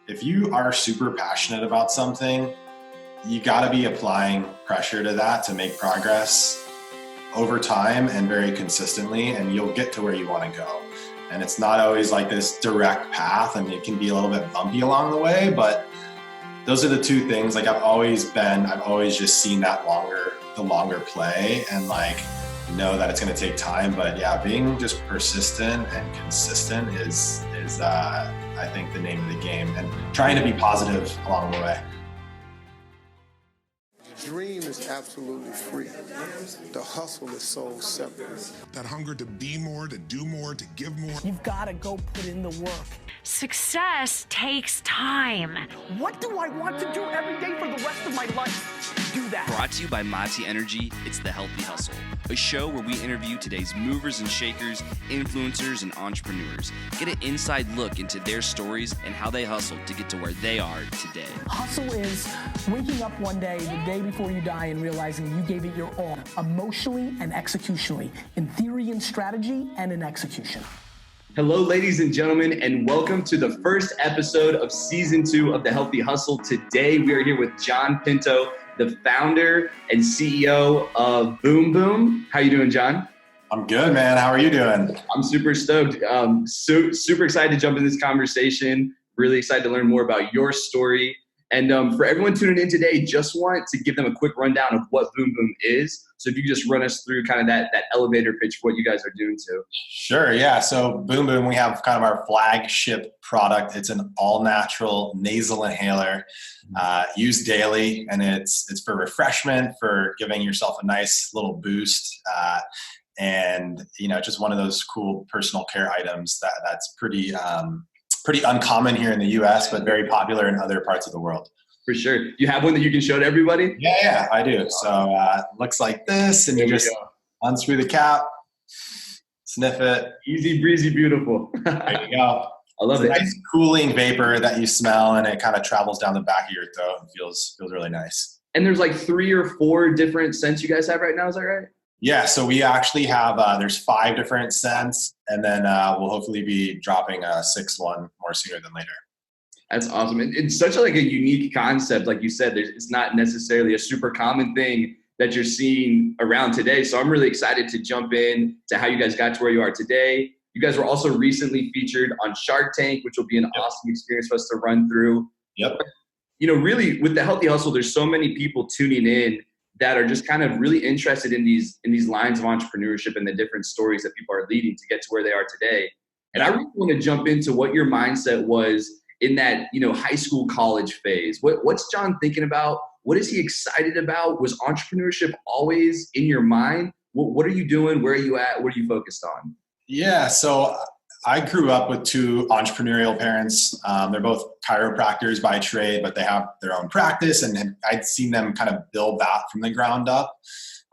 if you are super passionate about something, you got to be applying pressure to that to make progress over time and very consistently, and you'll get to where you want to go. And it's not always like this direct path, and it can be a little bit bumpy along the way, but those are the two things. Like I've always just seen the longer play, and like know that it's going to take time. But yeah, being just persistent and consistent is I think the name of the game, and trying to be positive along the way. Dream is absolutely free. The hustle is sold separate. That hunger to be more, to do more, to give more. You've got to go put in the work. Success takes time. What do I want to do every day for the rest of my life? Do that. Brought to you by Mati Energy, it's The Healthy Hustle, a show where we interview today's movers and shakers, influencers, and entrepreneurs. Get an inside look into their stories and how they hustled to get to where they are today. Hustle is waking up one day, the day before you die, and realizing you gave it your all, emotionally and executionally, in theory and strategy and in execution. Hello, ladies and gentlemen, and welcome to the first episode of Season 2 of The Healthy Hustle. Today, we are here with John Pinto, the founder and CEO of BoomBoom. How you doing, John? I'm good, man. How are you doing? I'm super stoked. Super excited to jump in this conversation. Really excited to learn more about your story. And for everyone tuning in today, just want to give them a quick rundown of what BoomBoom is. So if you could just run us through kind of that elevator pitch for what you guys are doing too. Sure, yeah. So BoomBoom, we have kind of our flagship product. It's an all-natural nasal inhaler, used daily, and it's for refreshment, for giving yourself a nice little boost, and just one of those cool personal care items that's pretty uncommon here in the U.S., but very popular in other parts of the world. For sure. You have one that you can show to everybody? Yeah, I do. So it looks like this, and you just unscrew the cap, sniff it. Easy breezy, beautiful. There you go. I love it. Nice cooling vapor that you smell, and it kind of travels down the back of your throat and feels really nice. And there's like 3 or 4 different scents you guys have right now, is that right? Yeah, so we actually have, there's 5 different scents, and then we'll hopefully be dropping a 6th one more sooner than later. That's awesome. And it's such a unique concept. Like you said, it's not necessarily a super common thing that you're seeing around today. So I'm really excited to jump in to how you guys got to where you are today. You guys were also recently featured on Shark Tank, which will be an awesome experience for us to run through. Yep. Really with the Healthy Hustle, there's so many people tuning in that are just kind of really interested in these lines of entrepreneurship and the different stories that people are leading to get to where they are today. And I really want to jump into what your mindset was in that, high school, college phase. What's John thinking about? What is he excited about? Was entrepreneurship always in your mind? What are you doing? Where are you at? What are you focused on? Yeah, so I grew up with 2 entrepreneurial parents. They're both chiropractors by trade, but they have their own practice, and I'd seen them kind of build that from the ground up.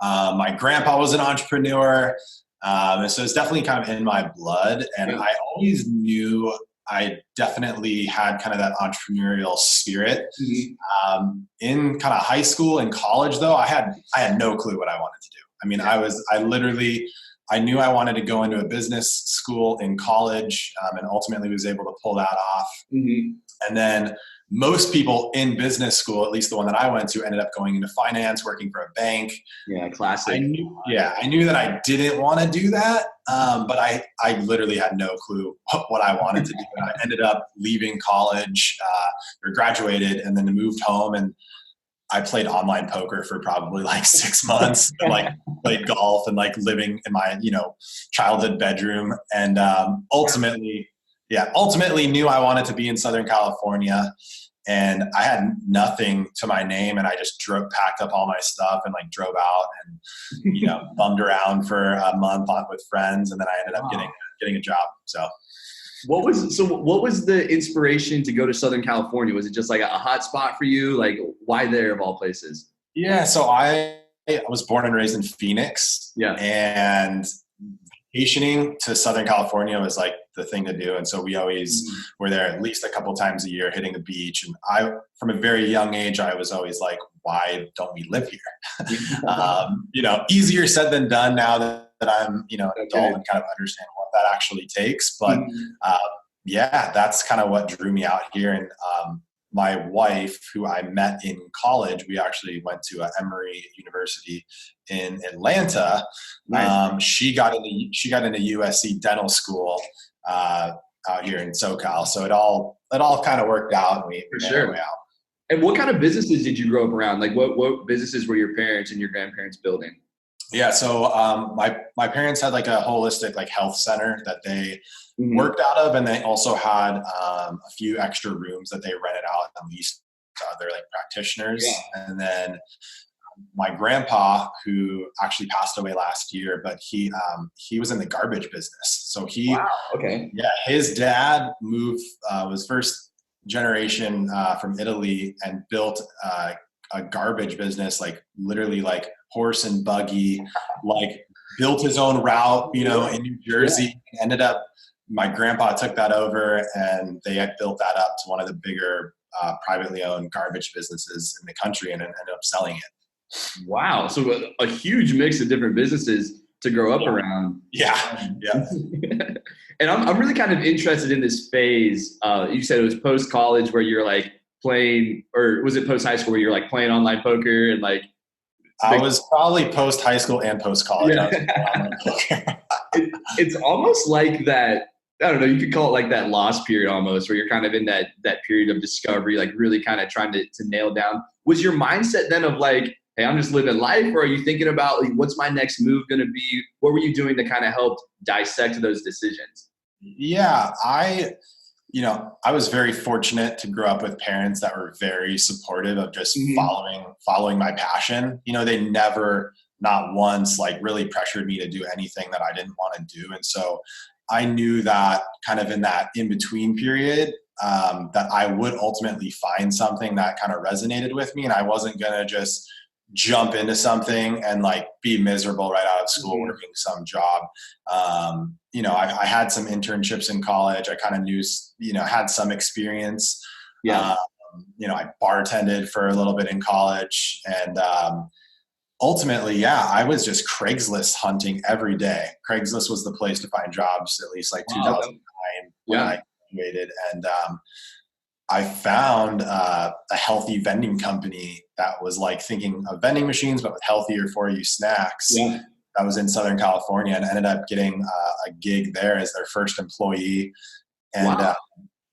My grandpa was an entrepreneur, and so it's definitely kind of in my blood, and I always knew I definitely had kind of that entrepreneurial spirit. Mm-hmm. In kind of high school and college, though, I had no clue what I wanted to do. I mean, I knew I wanted to go into a business school in college, and ultimately was able to pull that off. Mm-hmm. And then most people in business school, at least the one that I went to, ended up going into finance, working for a bank. Yeah, classic. I knew that I didn't want to do that, but I literally had no clue what I wanted to do. And I ended up leaving college, or graduated, and then moved home, and I played online poker for probably 6 months, and played golf, and living in my, childhood bedroom. And ultimately knew I wanted to be in Southern California, and I had nothing to my name, and I just packed up all my stuff and drove out and, bummed around for a month with friends. And then I ended up getting a job. So. What was the inspiration to go to Southern California? Was it just a hot spot for you? Why there of all places? Yeah. So I was born and raised in Phoenix. Yeah. And vacationing to Southern California was the thing to do. And so we always were there at least a couple times a year, hitting the beach. And from a very young age, I was always why don't we live here? Easier said than done now that I'm, an adult and kind of understand what that actually takes. But yeah, that's kind of what drew me out here. And my wife, who I met in college, we actually went to Emory University in Atlanta. Nice. She got into USC dental school out here in SoCal. So it all kind of worked out, and we For made our sure. way out. And what kind of businesses did you grow up around? Like what businesses were your parents and your grandparents building? Yeah, so my parents had like a holistic like health center that they Mhm. worked out of, and they also had a few extra rooms that they rented out and leased to other like practitioners. Yeah. And then my grandpa, who actually passed away last year, but he was in the garbage business. So Wow. Okay. his dad was first generation from Italy and built a garbage business, like literally like horse and buggy, like built his own route, in New Jersey. Yeah. Ended up, my grandpa took that over, and they had built that up to one of the bigger privately owned garbage businesses in the country, and ended up selling it. Wow. So a huge mix of different businesses to grow up around. Yeah. Yeah. And I'm really kind of interested in this phase. You said it was post college where you're like playing, or was it post high school where you're like playing online poker and like? I was probably post high school and post college. Yeah. It's almost like that. I don't know. You could call it like that lost period almost, where you're kind of in that period of discovery, like really kind of trying to nail down. Was your mindset then of like, hey, I'm just living life, or are you thinking about like, what's my next move going to be? What were you doing to kind of help dissect those decisions? Yeah, I was very fortunate to grow up with parents that were very supportive of just following my passion. They never, not once, like really pressured me to do anything that I didn't want to do. And so I knew that kind of in that in-between period, that I would ultimately find something that kind of resonated with me, and I wasn't going to just jump into something and like be miserable right out of school working some job. I had some internships in college. I kind of knew, had some experience. Yeah. I bartended for a little bit in college, and ultimately, I was just Craigslist hunting every day. Craigslist was the place to find jobs, at least like 2009 when I graduated. And I found a healthy vending company that was like thinking of vending machines, but with healthier for you snacks. Yeah. That was in Southern California, and ended up getting a gig there as their first employee. And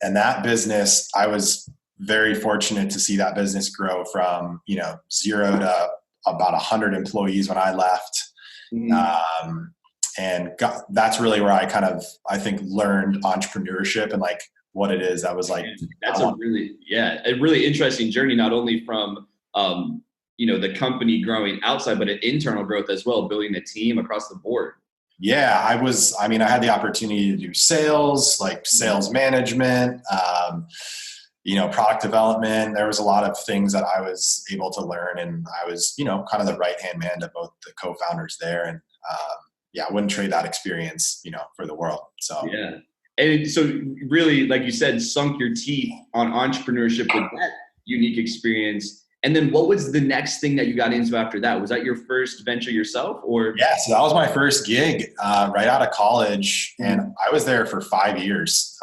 and that business, I was very fortunate to see that business grow from 0 to about 100 employees when I left. That's really where I think learned entrepreneurship and like what it is. That was like, that's a really interesting journey, not only from, the company growing outside, but an internal growth as well, building a team across the board. Yeah, I had the opportunity to do sales, like sales management, product development. There was a lot of things that I was able to learn, and I was, kind of the right-hand man to both the co-founders there. And I wouldn't trade that experience, for the world. So, yeah. And so really, like you said, sunk your teeth on entrepreneurship with that unique experience. And then what was the next thing that you got into after that? Was that your first venture yourself, or? Yeah, so that was my first gig right out of college, and I was there for 5 years.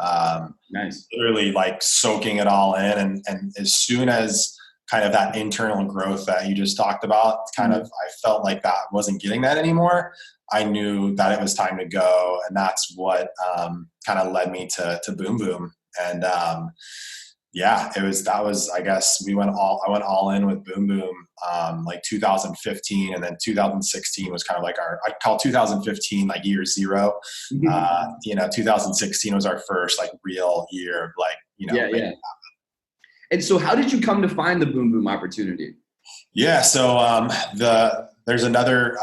Nice. Literally like soaking it all in. And as soon as kind of that internal growth that you just talked about, I felt like that wasn't getting that anymore. I knew that it was time to go, and that's what kind of led me to BoomBoom. And I guess I went all in with BoomBoom like 2015, and then 2016 was kind of like I call 2015 like year zero. 2016 was our first like real year of like And so how did you come to find the BoomBoom opportunity? Yeah, so there's another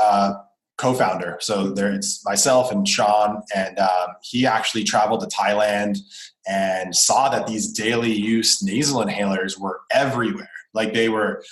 co-founder. So there's myself and Sean, and he actually traveled to Thailand and saw that these daily use nasal inhalers were everywhere. Like they were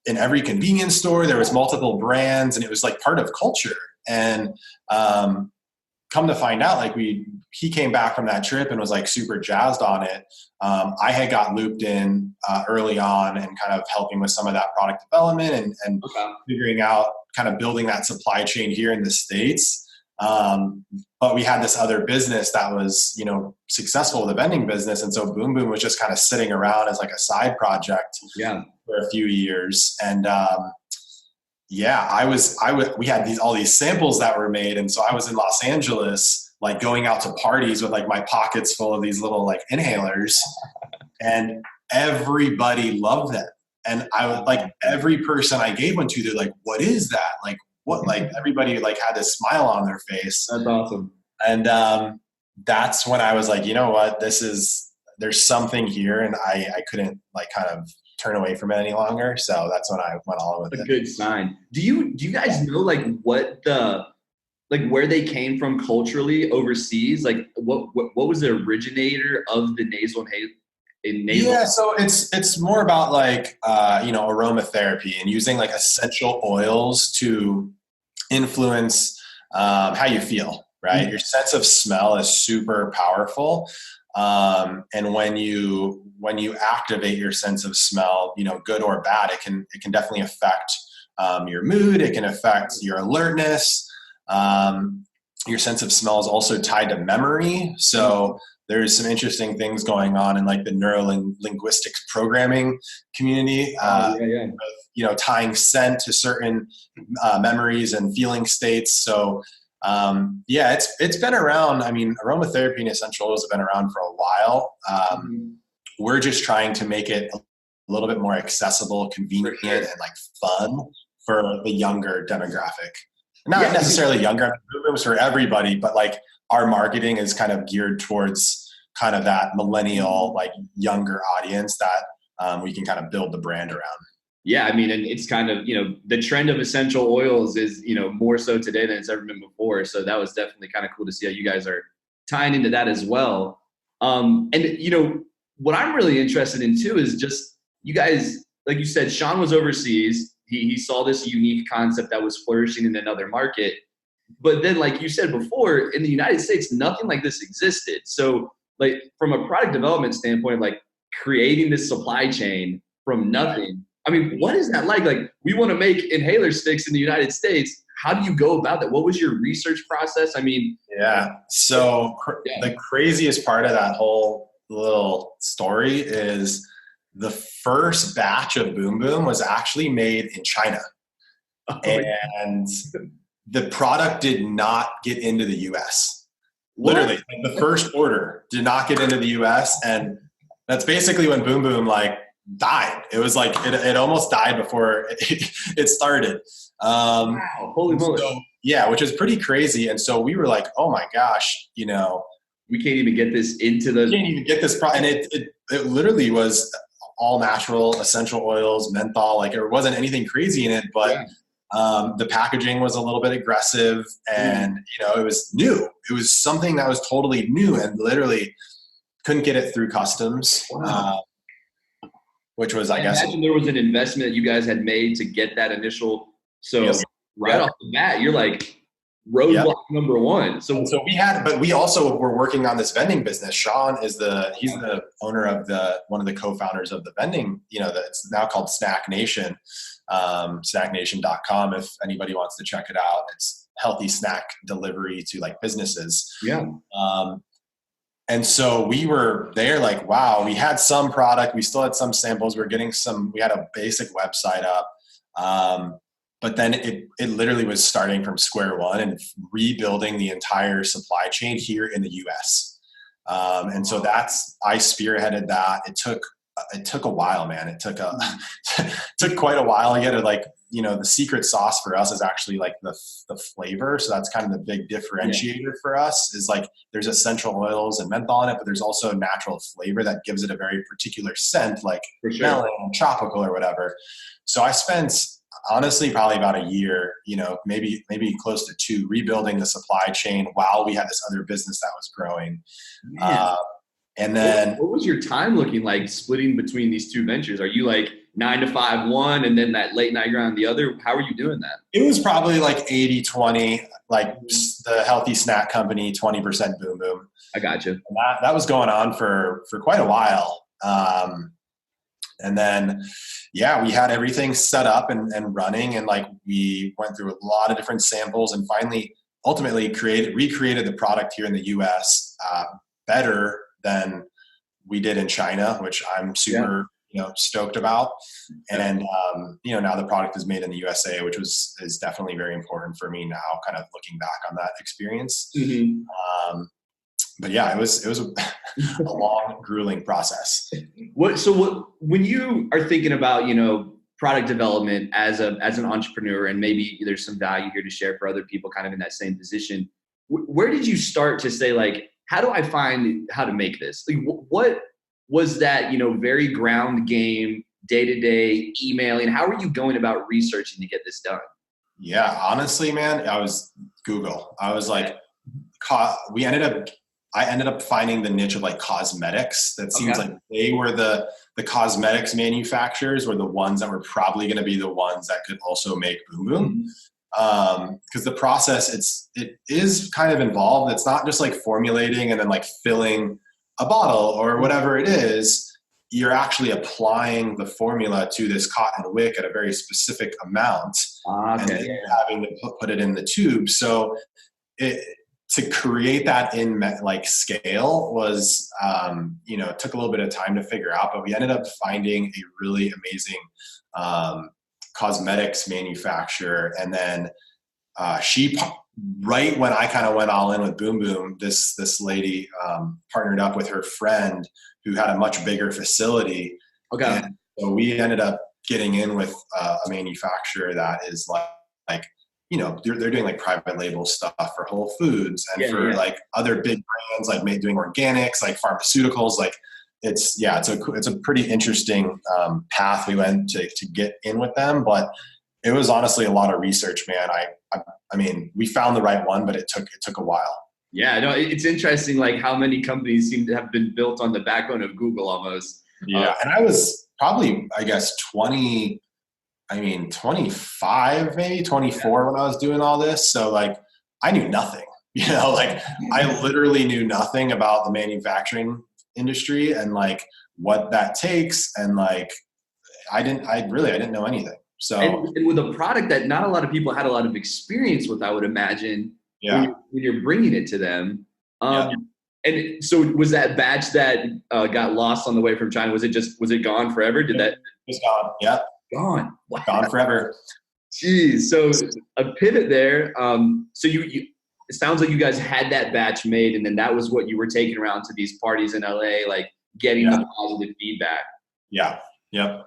in every convenience store. There was multiple brands, and it was like part of culture. And come to find out, like he came back from that trip and was like super jazzed on it. I had got looped in early on and kind of helping with some of that product development and figuring out kind of building that supply chain here in the States. But we had this other business that was, you know, successful, the vending business. And so BoomBoom was just kind of sitting around as like a side project for a few years. And, we had all these samples that were made. And so I was in Los Angeles, like going out to parties with like my pockets full of these little like inhalers, and everybody loved them. And I would like every person I gave one to, they're like, what is that? Like what, like everybody like had this smile on their face. That's awesome. And, that's when I was like, you know what, there's something here. And I couldn't like kind of turn away from it any longer. So that's when I went all with it. A good sign. Do you guys know like what where they came from culturally overseas? Like what was the originator of the nasal nasal? Yeah, so it's more about like aromatherapy and using like essential oils to influence how you feel, right? Mm-hmm. Your sense of smell is super powerful. And when you activate your sense of smell, you know, good or bad, it can definitely affect your mood. It can affect your alertness. Your sense of smell is also tied to memory. So there's some interesting things going on in like the neuro-linguistics programming community, you know, tying scent to certain memories and feeling states. So it's been around. I mean, aromatherapy and essential oils have been around for a while. We're just trying to make it a little bit more accessible, convenient, and like fun for the younger demographic. Not necessarily younger, it was for everybody, but like our marketing is kind of geared towards kind of that millennial, like younger audience that we can kind of build the brand around. Yeah, I mean, and it's kind of, you know, the trend of essential oils is, you know, more so today than it's ever been before. So that was definitely kind of cool to see how you guys are tying into that as well. And, you know, what I'm really interested in too is just you guys, like you said, Sean was overseas. He saw this unique concept that was flourishing in another market. But then, like you said before, in the United States, nothing like this existed. So like from a product development standpoint, like creating this supply chain from nothing, I mean, what is that like? Like, we want to make inhaler sticks in the United States. How do you go about that? What was your research process? I mean, so the craziest part of that whole little story is the first batch of BoomBoom was actually made in China. And the product did not get into the US. Literally, the first order did not get into the US. And that's basically when BoomBoom like died. It was like it almost died before it started. Wow, holy moly. So, yeah, which is pretty crazy. And so we were like, oh my gosh, you know, we can't even get this into the. We can't even get this and it literally was all natural essential oils, menthol. Like there wasn't anything crazy in it, but the packaging was a little bit aggressive, and you know, it was new. It was something that was totally new, and literally couldn't get it through customs. Wow. Which was, I guess, imagine there was an investment you guys had made to get that initial. So right off the bat, you're like roadblock number one. So but we also were working on this vending business. Sean is he's the owner of one of the co-founders of the vending, you know, that's now called Snack Nation, snacknation.com. If anybody wants to check it out, it's healthy snack delivery to like businesses. Yeah. And so we were there like, wow, we had some product. We still had some samples. We had a basic website up. But then it literally was starting from square one and rebuilding the entire supply chain here in the US. And so I spearheaded that. It took a while, man. It took quite a while to get it. Like, you know, the secret sauce for us is actually like the flavor. So that's kind of the big differentiator for us is like there's essential oils and menthol in it, but there's also natural flavor that gives it a very particular scent, like melon and tropical or whatever. So I spent honestly probably about a year, you know, maybe close to 2, rebuilding the supply chain while we had this other business that was growing. And then what was your time looking like splitting between these two ventures? Are you like 9 to 5 one and then that late night grind the other? How are you doing that? It was probably like 80-20, like the healthy snack company, 20% BoomBoom. I got you. And that was going on for quite a while. And then, we had everything set up and running, and like we went through a lot of different samples, and finally ultimately recreated the product here in the US better than we did in China, which I'm super stoked about. And now the product is made in the USA, which is definitely very important for me now, kind of looking back on that experience. But yeah, it was a long, grueling process. When you are thinking about, product development as an entrepreneur, and maybe there's some value here to share for other people kind of in that same position, where did you start to say, like, how do I find how to make this? Like, what was that, very ground game, day-to-day emailing? How are you going about researching to get this done? Yeah, honestly, man, I was Google. I was like, I ended up finding the niche of like cosmetics. That seems like they were the cosmetics manufacturers were the ones that were probably going to be the ones that could also make BoomBoom. Because the process, it is kind of involved. It's not just like formulating and then like filling a bottle or whatever it is. You're actually applying the formula to this cotton wick at a very specific amount, and then having to put it in the tube. So to create that in like scale was, it took a little bit of time to figure out, but we ended up finding a really amazing cosmetics manufacturer. And then right when I kind of went all in with BoomBoom, this lady partnered up with her friend who had a much bigger facility. And so we ended up getting in with a manufacturer that is like they're doing like private label stuff for Whole Foods and like other big brands, like doing organics, like pharmaceuticals. Like it's a pretty interesting path we went to get in with them, but it was honestly a lot of research, man. I mean, we found the right one, but it took a while. Yeah, no, it's interesting, like how many companies seem to have been built on the backbone of Google almost. Yeah, and I was probably, I guess, 25, maybe 24 when I was doing all this. So like, I knew nothing, like I literally knew nothing about the manufacturing industry and like what that takes. And like, I didn't know anything. So, and with a product that not a lot of people had a lot of experience with, I would imagine, when you're bringing it to them. And so was that batch that got lost on the way from China? Was it gone forever? It was gone. Yeah. Gone. Wow. Gone forever. Jeez. So a pivot there. So you it sounds like you guys had that batch made, and then that was what you were taking around to these parties in LA, like getting the positive feedback. Yeah. Yep.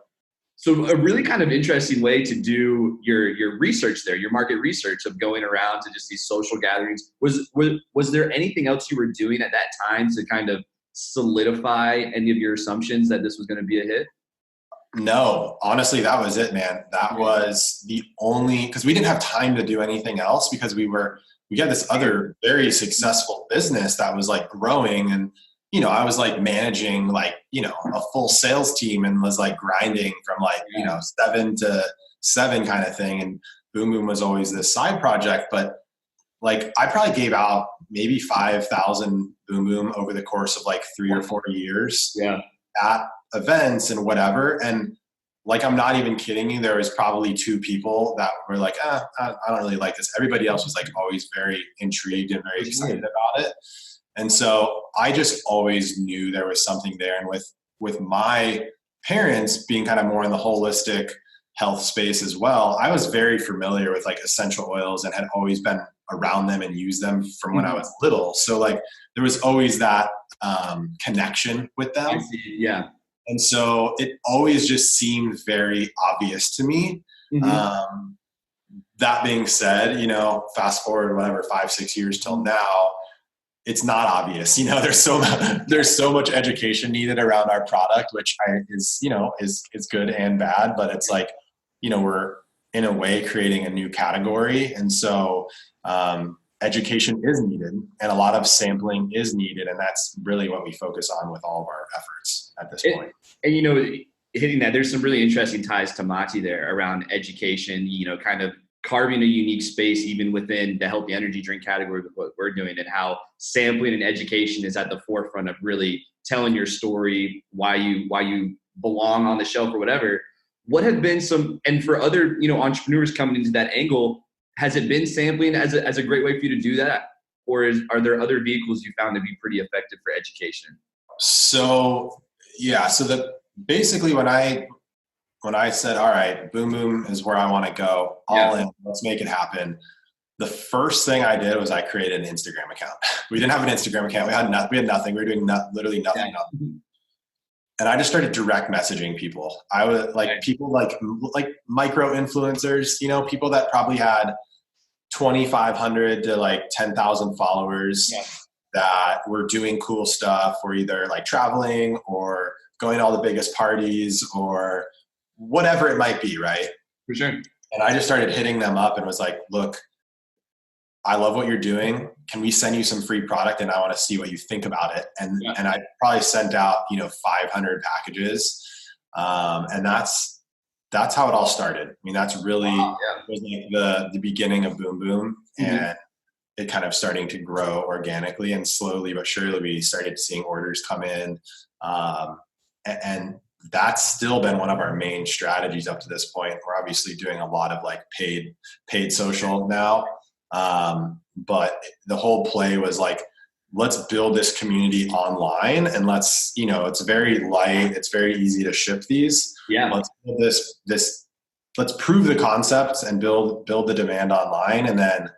So a really kind of interesting way to do your research there, your market research of going around to just these social gatherings. Was there anything else you were doing at that time to kind of solidify any of your assumptions that this was going to be a hit? No, honestly, that was it, man. That was the only, because we didn't have time to do anything else because we had this other very successful business that was like growing, and I was like managing like, a full sales team and was like grinding from like, 7 to 7 kind of thing. And BoomBoom was always this side project, but like I probably gave out maybe 5,000 BoomBoom over the course of like 3 or 4 years at events and whatever. And like, I'm not even kidding you. There was probably 2 people that were like, I don't really like this. Everybody else was like always very intrigued and very excited about it. And so I just always knew there was something there. And with my parents being kind of more in the holistic health space as well, I was very familiar with like essential oils and had always been around them and used them from when I was little. So like there was always that connection with them. I see. Yeah. And so it always just seemed very obvious to me. That being said, fast forward, 5-6 years till now, it's not obvious. There's so much education needed around our product, which is good and bad, but it's like, we're in a way creating a new category. And so education is needed and a lot of sampling is needed. And that's really what we focus on with all of our efforts at this point. And, hitting that, there's some really interesting ties to Mati there around education, kind of carving a unique space even within the healthy energy drink category with what we're doing, and how sampling and education is at the forefront of really telling your story, why you belong on the shelf or whatever. What have been some, and for other, entrepreneurs coming into that angle, has it been sampling as a great way for you to do that? Or are there other vehicles you found to be pretty effective for education? So basically when I said, all right, BoomBoom is where I want to go, all in, let's make it happen. The first thing I did was I created an Instagram account. We didn't have an Instagram account. We had nothing. We were doing literally nothing. And I just started direct messaging people. I was like people like micro influencers, people that probably had 2,500 to like 10,000 followers that were doing cool stuff, or either like traveling or going to all the biggest parties or whatever it might be, right? For sure. And I just started hitting them up and was like, look, I love what you're doing. Can we send you some free product? And I want to see what you think about it. And I probably sent out, 500 packages. And that's how it all started. I mean, that's really was like the beginning of BoomBoom, and it kind of starting to grow organically, and slowly but surely we started seeing orders come in. And that's still been one of our main strategies up to this point. We're obviously doing a lot of like paid social now. But the whole play was like, let's build this community online, and let's, it's very light. It's very easy to ship these. Yeah. Let's build let's prove the concepts and build the demand online. And then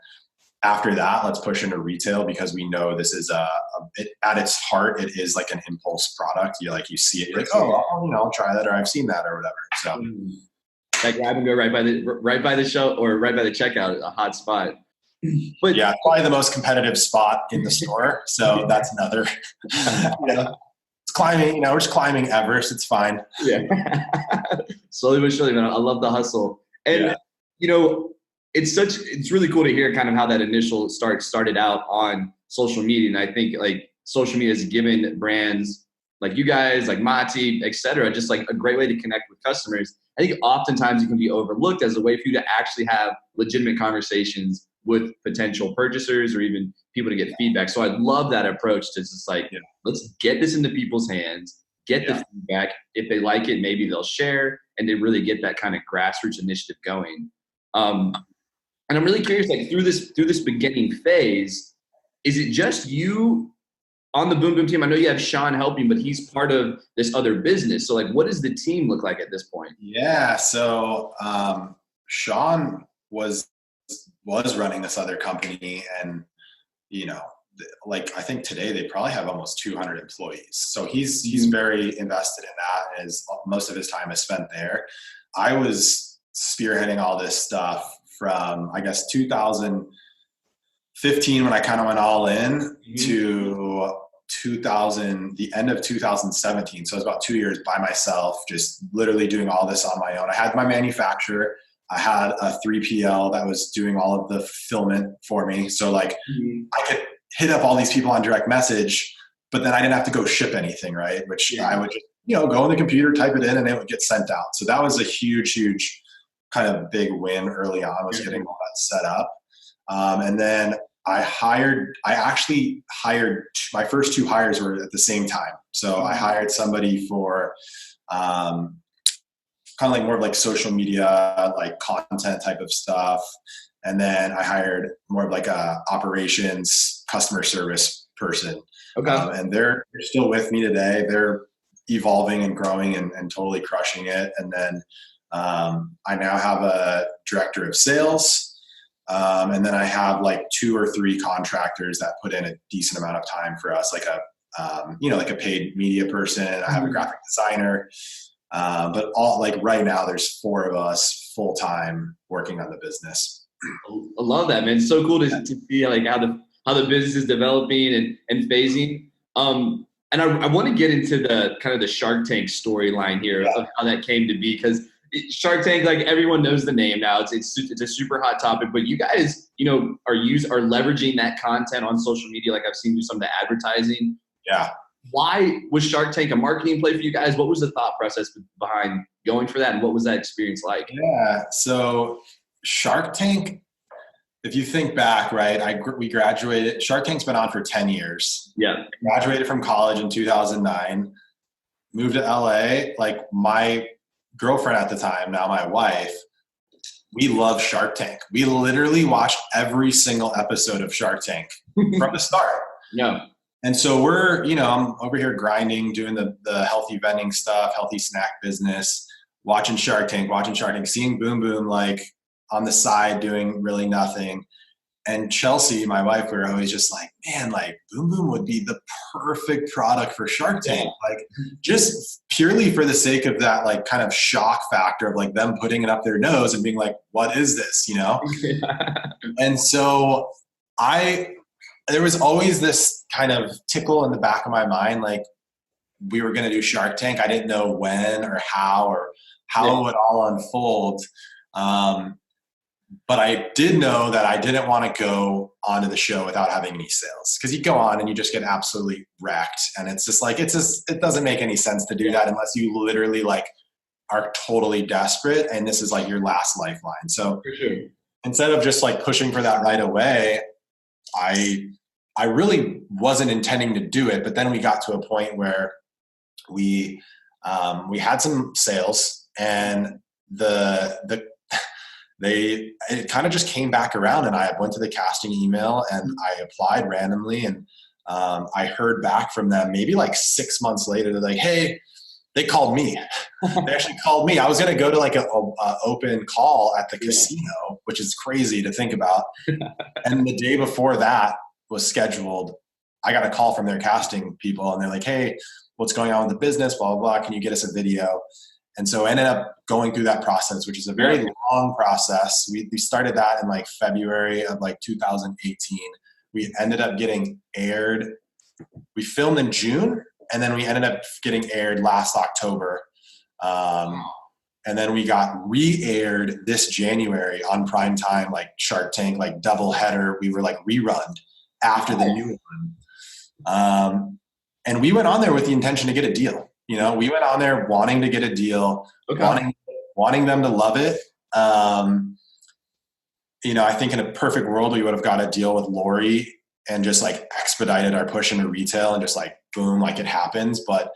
after that, let's push into retail, because we know this is at its heart, it is like an impulse product. You see it, you're like, oh, I'll try that, or I've seen that, or whatever. So like grab and go right by the show or right by the checkout, a hot spot. But yeah, probably the most competitive spot in the store. So that's another. It's climbing. We're just climbing Everest. It's fine. Yeah, slowly but surely, man. I love the hustle, and it's really cool to hear kind of how that initial started out on social media. And I think like social media has given brands like you guys, like Mati, et cetera, just like a great way to connect with customers. I think oftentimes it can be overlooked as a way for you to actually have legitimate conversations with potential purchasers or even people to get feedback. So I love that approach to just like, let's get this into people's hands, get the feedback. If they like it, maybe they'll share, and they really get that kind of grassroots initiative going. And I'm really curious, like through this beginning phase, is it just you on the BoomBoom team? I know you have Sean helping, but he's part of this other business. So like, what does the team look like at this point? Yeah. So Sean was running this other company, and like I think today they probably have almost 200 employees. So he's very invested in that, as most of his time is spent there. I was spearheading all this stuff from, I guess, 2015 when I kind of went all in to the end of 2017. So it was about 2 years by myself, just literally doing all this on my own. I had my manufacturer. I had a 3PL that was doing all of the fulfillment for me. So like I could hit up all these people on direct message, but then I didn't have to go ship anything, right? Which I would just, go on the computer, type it in, and it would get sent out. So that was a huge kind of big win early on, was getting all that set up. And then I actually hired, my first 2 hires were at the same time. So I hired somebody for kind of like more of like social media, like content type of stuff. And then I hired more of like a operations customer service person. Okay. And they're still with me today. They're evolving and growing and totally crushing it. And then I now have a director of sales. And then I have like 2 or 3 contractors that put in a decent amount of time for us, like a paid media person. I have a graphic designer. But all like right now there's 4 of us full time working on the business. I love that, man. It's so cool to see like how the business is developing and phasing. And I want to get into the kind of the Shark Tank storyline here of how that came to be, because Shark Tank, like everyone knows the name now. It's a super hot topic, but you guys, are leveraging that content on social media. Like I've seen you some of the advertising. Yeah. Why was Shark Tank a marketing play for you guys? What was the thought process behind going for that, and what was that experience like? Yeah. So Shark Tank, if you think back, right, we graduated. Shark Tank's been on for 10 years. Yeah. Graduated from college in 2009, moved to LA. Like my girlfriend at the time, now my wife, we love Shark Tank. We literally watch every single episode of Shark Tank from the start. Yeah. And so we're, I'm over here grinding, doing the healthy vending stuff, healthy snack business, watching Shark Tank, seeing BoomBoom like on the side doing really nothing. And Chelsea, my wife, we were always just like, man, like BoomBoom would be the perfect product for Shark Tank. Like just purely for the sake of that, like kind of shock factor of like them putting it up their nose and being like, what is this, And so there was always this kind of tickle in the back of my mind, like we were going to do Shark Tank. I didn't know when or how it would all unfold. But I did know that I didn't want to go onto the show without having any sales, because you go on and you just get absolutely wrecked. And it's just like, it doesn't make any sense to do that unless you literally like are totally desperate and this is like your last lifeline. So instead of just like pushing for that right away, I really wasn't intending to do it. But then we got to a point where we had some sales, and it kind of just came back around, and I went to the casting email and I applied randomly, and I heard back from them maybe like 6 months later. They're like, hey, they called me. They actually called me. I was going to go to like a open call at the casino, which is crazy to think about. And the day before that was scheduled, I got a call from their casting people, and they're like, hey, what's going on with the business, blah, blah, blah. Can you get us a video? And so I ended up going through that process, which is a very long process. We started that in like February of like 2018. We ended up getting aired. We filmed in June, and then we ended up getting aired last October. And then we got re-aired this January on prime time, like Shark Tank, like double header. We were like rerun after the new one. And we went on there with the intention to get a deal. We went on there wanting to get a deal, wanting them to love it. I think in a perfect world, we would have got a deal with Lori and just like expedited our push into retail and just like, boom, like it happens. But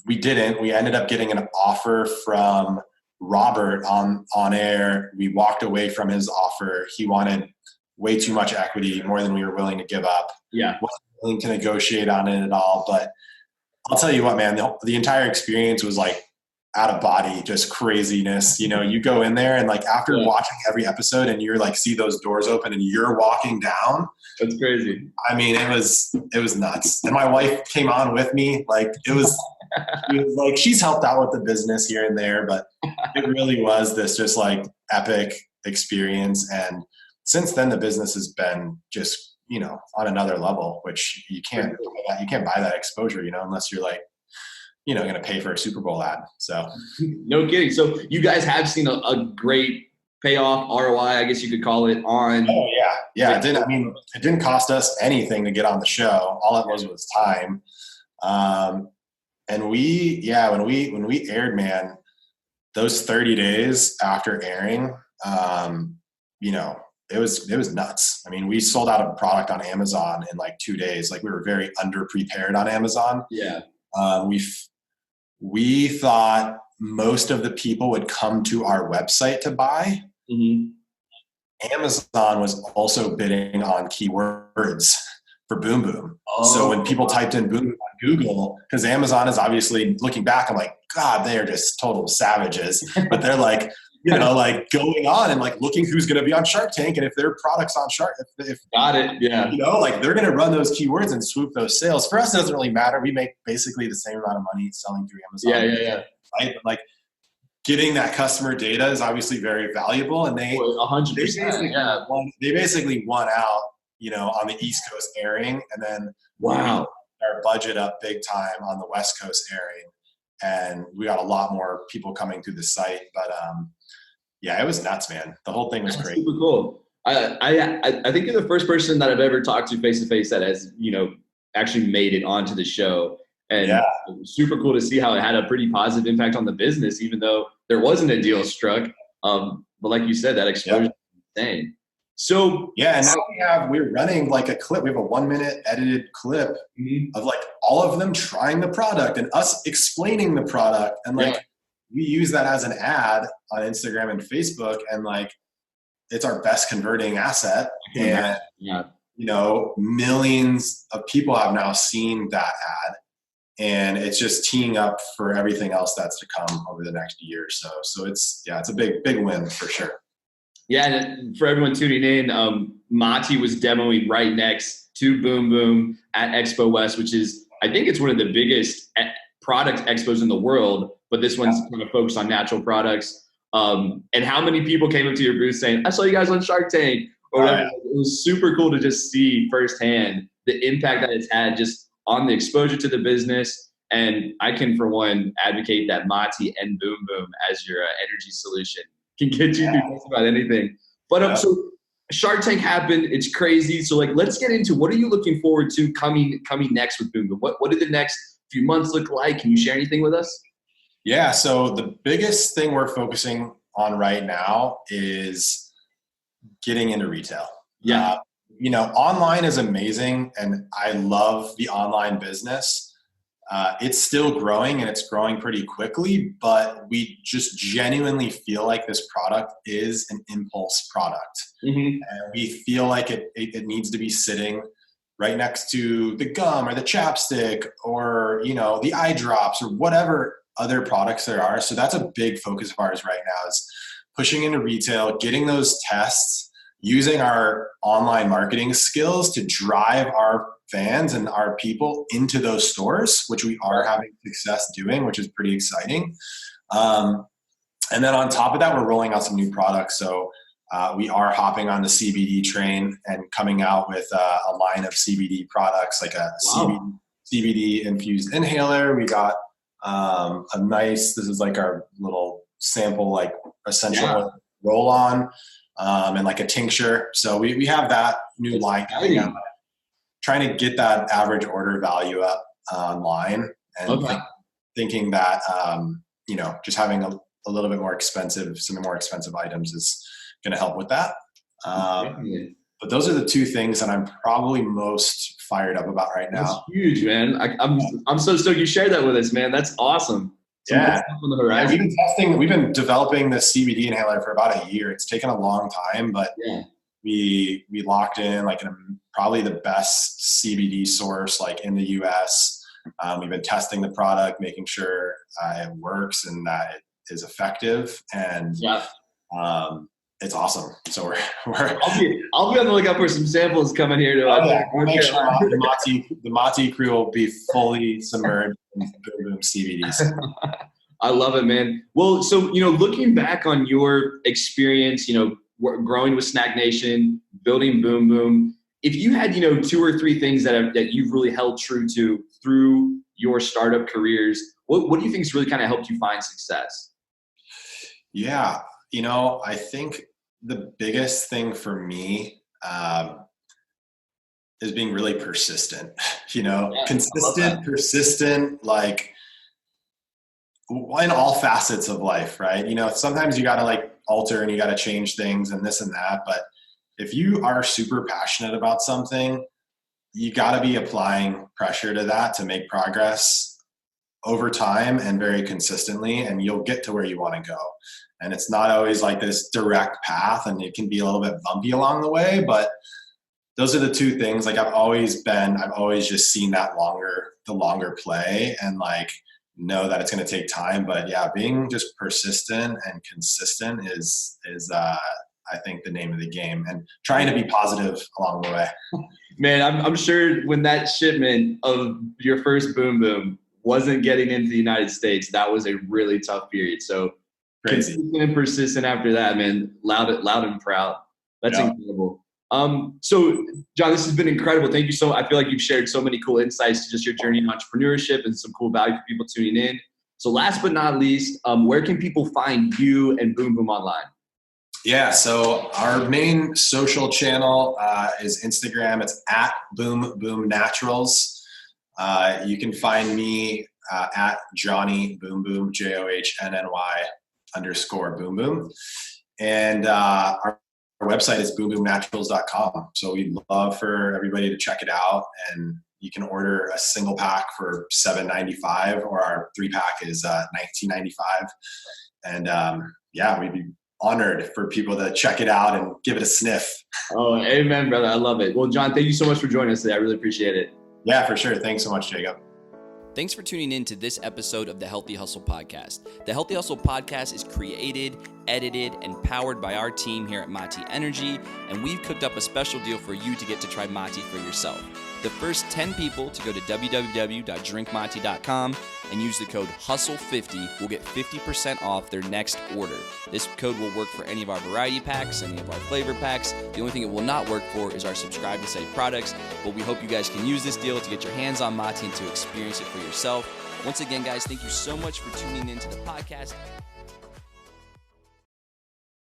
we didn't. We ended up getting an offer from Robert on air. We walked away from his offer. He wanted way too much equity, more than we were willing to give up. Yeah. Wasn't willing to negotiate on it at all. But I'll tell you what, man, the entire experience was like out of body, just craziness. You go in there and like after watching every episode and you're like, see those doors open and you're walking down. That's crazy. I mean, it was nuts. And my wife came on with me. Like it was like, she's helped out with the business here and there, but it really was this just like epic experience. And since then the business has been just, on another level, which you can't buy that exposure, unless you're like, going to pay for a Super Bowl ad. So no kidding. So you guys have seen a great payoff, ROI, I guess you could call it on. Oh yeah. It didn't cost us anything to get on the show. All it was time. And when we aired, man, those 30 days after airing, it was nuts. I mean, we sold out of a product on Amazon in like 2 days. Like we were very underprepared on Amazon. Yeah. We thought most of the people would come to our website to buy. Mm-hmm. Amazon was also bidding on keywords for BoomBoom. Oh. So when people typed in BoomBoom on Google, because Amazon is obviously looking back, I'm like, God, they are just total savages. But they're like, like going on and like looking who's going to be on Shark Tank, and if their product's on Shark, if got it, yeah, like they're going to run those keywords and swoop those sales. For us, it doesn't really matter. We make basically the same amount of money selling through Amazon. Yeah. Right, but like getting that customer data is obviously very valuable, and they 100%. They basically won out, on the East Coast airing, and then our budget up big time on the West Coast airing, and we got a lot more people coming through the site, but yeah, it was nuts, man. The whole thing was great. Super cool. I think you're the first person that I've ever talked to face to face that has, actually made it onto the show. And it was super cool to see how it had a pretty positive impact on the business, even though there wasn't a deal struck. But like you said, that explosion is insane. So and now we're running like a clip. We have a 1 minute edited clip of like all of them trying the product and us explaining the product and like we use that as an ad on Instagram and Facebook, and like it's our best converting asset. And you know, millions of people have now seen that ad, and it's just teeing up for everything else that's to come over the next year or so. So it's a big win for sure. Yeah, and for everyone tuning in, Mati was demoing right next to BoomBoom at Expo West, which is, I think it's one of the biggest product expos in the world, but this one's kind of focused on natural products. And how many people came up to your booth saying, I saw you guys on Shark Tank, or whatever. It was super cool to just see firsthand the impact that it's had just on the exposure to the business. And I can, for one, advocate that Mati and BoomBoom as your energy solution can get you through just about anything. But so Shark Tank happened. It's crazy. So like, let's get into what are you looking forward to coming next with BoomBoom? What did the next few months look like? Can you share anything with us? Yeah. So the biggest thing we're focusing on right now is getting into retail. Yeah. You know, online is amazing, and I love the online business. It's still growing, and it's growing pretty quickly, but we just genuinely feel like this product is an impulse product. And we feel like it needs to be sitting right next to the gum or the chapstick or, you know, the eye drops or whatever other products there are. So that's a big focus of ours right now, is pushing into retail, getting those tests, using our online marketing skills to drive our fans and our people into those stores, which we are having success doing, which is pretty exciting. And then on top of that, we're rolling out some new products. So we are hopping on the CBD train and coming out with a line of CBD products, like a CBD infused inhaler. We got this is like our little sample, like essential roll on, and like a tincture. So we have that new line coming out. Trying to get that average order value up online, and thinking that, you know, just having a little bit more expensive, some more expensive items is going to help with that. But those are the two things that I'm probably most fired up about right now. That's huge, man. I'm so stoked you shared that with us, man. That's awesome. On the horizon. We've been developing this CBD inhaler for about a year. It's taken a long time, but we locked in like probably the best CBD source like in the US. We've been testing the product, making sure it works and that it is effective, and it's awesome. So I'll be on the lookout for some samples coming here to make sure the Mati crew will be fully submerged in BoomBoom CBDs. I love it, man. Well, so, you know, looking back on your experience, you know, growing with Snack Nation, building BoomBoom, if you had, you know, 2 or 3 things that you've really held true to through your startup careers, what do you think has really kind of helped you find success? Yeah, you know, I think the biggest thing for me is being really persistent, you know, consistent, persistent, like in all facets of life, right? You know, sometimes you got to like alter and you got to change things and this and that. But if you are super passionate about something, you got to be applying pressure to that to make progress over time and very consistently, and you'll get to where you want to go. And it's not always like this direct path, and it can be a little bit bumpy along the way, but those are the 2 things. Like I've always just seen the longer play, and like know that it's going to take time. But yeah, being just persistent and consistent is I think the name of the game, and trying to be positive along the way. Man, I'm sure when that shipment of your first BoomBoom wasn't getting into the United States, that was a really tough period. So crazy. Consistent and persistent after that, man. Loud and proud. That's incredible. So John, this has been incredible. Thank you so much. I feel like you've shared so many cool insights to just your journey in entrepreneurship and some cool value for people tuning in. So last but not least, where can people find you and BoomBoom online? Yeah, so our main social channel is Instagram. It's at BoomBoomNaturals. You can find me at Johnny BoomBoom, JOHNNY_BoomBoom. And our website is boomboomnaturals.com. So we'd love for everybody to check it out and, you can order a single pack for $7.95, or our 3-pack is $19.95. And yeah, we'd be honored for people to check it out and give it a sniff. Oh, amen, brother. I love it. Well, John, thank you so much for joining us today. I really appreciate it. Yeah, for sure. Thanks so much, Jacob. Thanks for tuning in to this episode of the Healthy Hustle Podcast. The Healthy Hustle Podcast is created, edited, and powered by our team here at Mati Energy, and we've cooked up a special deal for you to get to try Mati for yourself. The first 10 people to go to www.drinkmati.com and use the code HUSTLE50 will get 50% off their next order. This code will work for any of our variety packs, any of our flavor packs. The only thing it will not work for is our Subscribe to Save products, but we hope you guys can use this deal to get your hands on Mati and to experience it for yourself. Once again, guys, thank you so much for tuning in to the podcast.